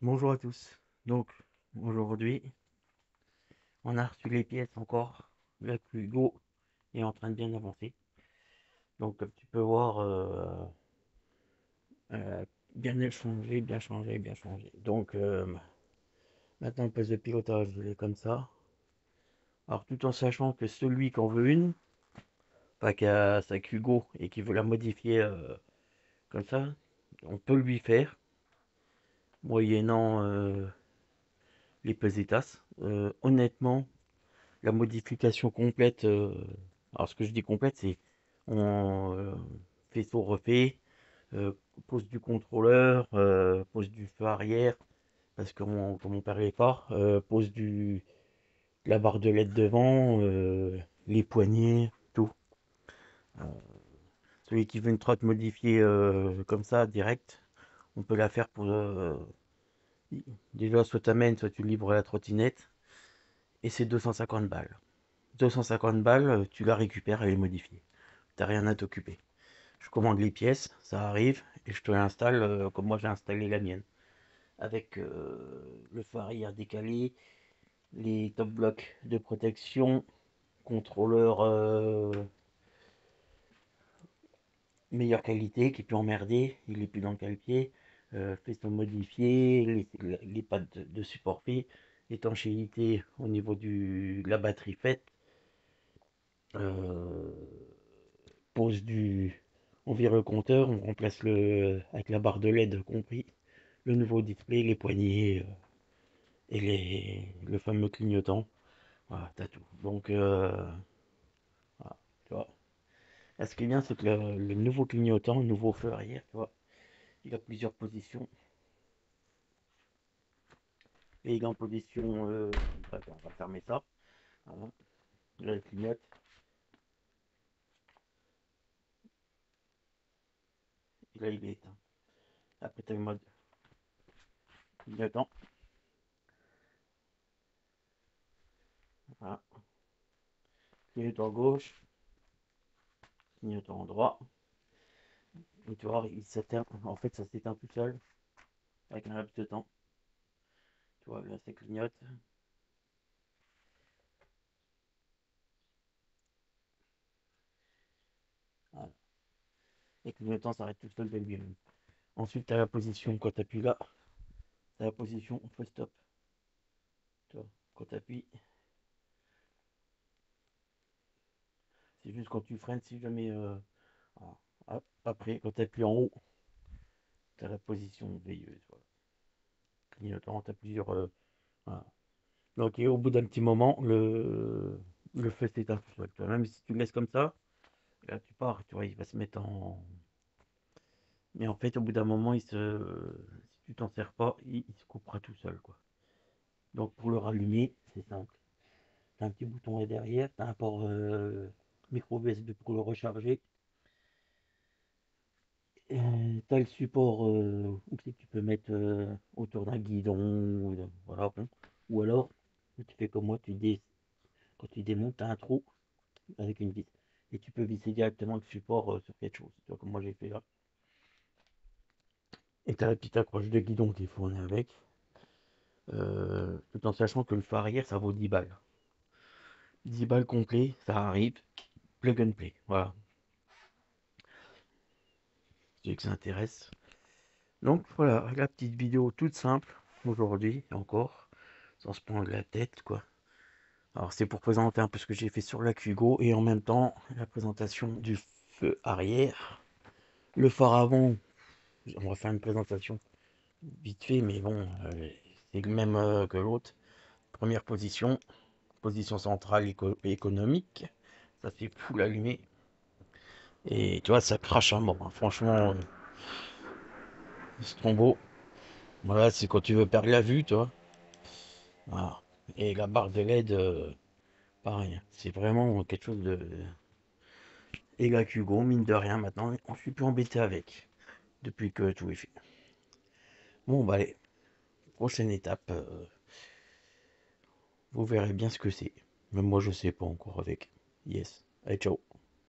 Bonjour à tous. Donc, aujourd'hui, on a reçu les pièces encore. Le Hugo est en train de bien avancer. Donc, comme tu peux voir, bien échangé, bien changé, bien changé. Donc, maintenant, le poste de pilotage, il est comme ça. Alors, tout en sachant que celui qui en veut une, pas qui a sa Hugo et qui veut la modifier comme ça, on peut lui faire, moyennant les pesetas. Honnêtement, la modification complète, alors ce que je dis complète, c'est on faisceau refait, euh, pose du contrôleur, pose du feu arrière, parce que comme on perd les phares, pose de la barre de LED devant, les poignées, tout. Euh, Celui qui veut une trotte modifiée comme ça, direct, on peut la faire pour... déjà, soit t'amènes, soit tu livres la trottinette, et c'est 250 balles. 250 balles, tu la récupères, elle est modifiée. T'as rien à t'occuper. Je commande les pièces, ça arrive, et je te l'installe comme moi j'ai installé la mienne. Avec le phare arrière décalé, les top blocs de protection, contrôleur meilleure qualité qui est plus emmerdé, il est plus dans le cale-pied, faisceau modifié, les pattes de support fait, étanchéité au niveau de la batterie faite, euh, pose du. On vire le compteur, on remplace avec la barre de LED compris, le nouveau display, les poignées et le fameux clignotant. Voilà, t'as tout. Donc, voilà, tu vois. Là, ce qui est bien, c'est que le nouveau clignotant, le nouveau feu arrière, tu vois, il a plusieurs positions. Et il est en position. Attends, on va fermer ça. Voilà. Là, il clignote. Et là, il est éteint. Après, tu as le mode clignotant. Voilà. Clignotant gauche, clignotant droit. Et tu vois, il s'éteint. En fait, ça s'éteint tout seul avec un laps de temps. Tu vois, là, ça clignote. Voilà. Et clignotant s'arrête tout seul de lui-même. Ensuite, tu as la position quand tu appuies là. Tu as la position feu stop. Tu vois, quand tu appuies, c'est juste quand tu freines, si jamais. Voilà. Après, quand tu appuies en haut, tu as la position veilleuse. Voilà. Clignotant, tu as plusieurs. Voilà. Donc, et au bout d'un petit moment, le feu s'éteint tout seul. Tu vois, même si tu le laisses comme ça, là, tu pars, tu vois, il va se mettre en. Mais en fait, au bout d'un moment, si tu t'en sers pas, il se coupera tout seul, quoi. Donc, pour le rallumer, c'est simple. T'as un petit bouton là derrière, t'as un port micro USB pour le recharger. T'as le support où c'est que tu peux mettre autour d'un guidon, voilà, bon. Ou alors, tu fais comme moi, quand tu démontes, t'as un trou avec une vis. Et tu peux visser directement le support sur quelque chose. Tu vois, comme moi j'ai fait là. Et t'as la petite accroche de guidon qui est fournie avec. Tout en sachant que le phare arrière, ça vaut 10 balles. 10 balles complet, ça arrive. Plug and play. Voilà. C'est que ça intéresse. Donc voilà, la petite vidéo toute simple aujourd'hui encore, sans se prendre la tête quoi. Alors c'est pour présenter un peu ce que j'ai fait sur la Hugo et en même temps la présentation du feu arrière. Le phare avant, on va faire une présentation vite fait, mais bon, c'est le même que l'autre. Première position, position centrale économique, ça fait full allumé. Et tu vois, ça crache un mort, hein. Franchement, c'est trop beau. Voilà, c'est quand tu veux perdre la vue, tu vois. Voilà. Et la barre de LED, pareil, c'est vraiment quelque chose de. Et la Hugo, mine de rien, maintenant, on ne suis plus embêté avec, depuis que tout est fait. Bon, bah allez, prochaine étape, vous verrez bien ce que c'est. Même moi, je sais pas encore avec. Yes. Allez, ciao.